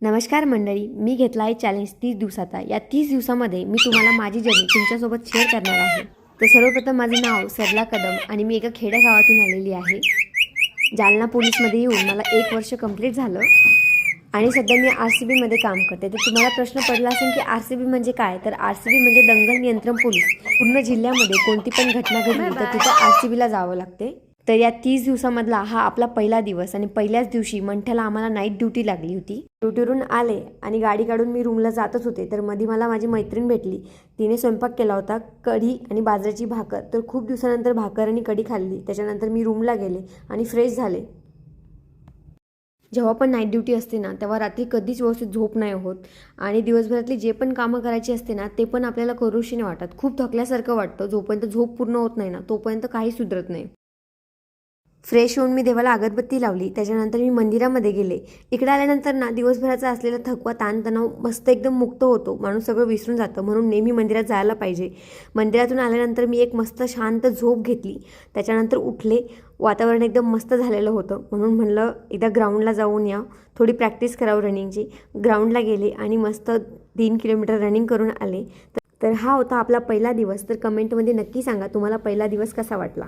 नमस्कार मंडळी, मी घेतला आहे चॅलेंज 30 दिवसाचा। या 30 दिवसामध्ये मी तुम्हाला माझी जर्नी तुमच्यासोबत शेअर करणार आहे। तर सर्वप्रथम माझे नाव सरला कदम आणि मी एका खेडेगावातून आलेली आहे। जालना पोलीसमध्ये येऊन मला 1 वर्ष कंप्लीट झालं आणि सध्या मी RCB मध्ये काम करते। तर तुम्हाला प्रश्न पडला असेल की RCB म्हणजे काय? तर RCB म्हणजे दंगल नियंत्रण पोलीस। पूर्ण जिल्ह्यामध्ये कोणती पण घटना घडली तर तिथं RCB ला जावं लागते। तर या 30 दिवसामधला हा आपला पहिला दिवस आणि पहिल्याच दिवशी मंठ्याला आम्हाला नाईट ड्युटी लागली होती। ड्युटीवरून आले आणि गाडी काढून मी रूमला जातच होते तर मध्ये मला माझी मैत्रीण भेटली। तिने स्वयंपाक केला होता, कढी आणि बाजरीची भाकर। तर खूप दिवसानंतर भाकर आणि कढी खाल्ली। त्याच्यानंतर मी रूमला गेले आणि फ्रेश झाले। जेव्हा पण नाईट ड्युटी असते ना तेव्हा रात्री कधीच व्यवस्थित झोप नाही होत आणि दिवसभरातली जे पण कामं करायची असते ना ते पण आपल्याला करूशी नाही वाटत। खूप थकल्यासारखं वाटतं। जोपर्यंत झोप पूर्ण होत नाही ना तोपर्यंत काही सुधरत नाही। फ्रेश होऊन मी देवाला अगरबत्ती लावली। त्याच्यानंतर मी मंदिरामध्ये गेले। इकडे आल्यानंतर ना दिवसभराचा असलेला थकवा ताणतणाव मस्त एकदम मुक्त होतो। माणूस सगळं विसरून जातं, म्हणून नेहमी मंदिरात जायला पाहिजे। मंदिरातून आल्यानंतर मी एक मस्त शांत झोप घेतली। त्याच्यानंतर उठले। वातावरण एकदम मस्त झालेलं होतं, म्हणून म्हणलं एकदा ग्राउंडला जाऊन या, थोडी प्रॅक्टिस करावं रनिंगची। ग्राउंडला गेले आणि मस्त 3 किलोमीटर रनिंग करून आले। तर हा होता आपला पहिला दिवस। तर कमेंटमध्ये नक्की सांगा तुम्हाला पहिला दिवस कसा वाटला।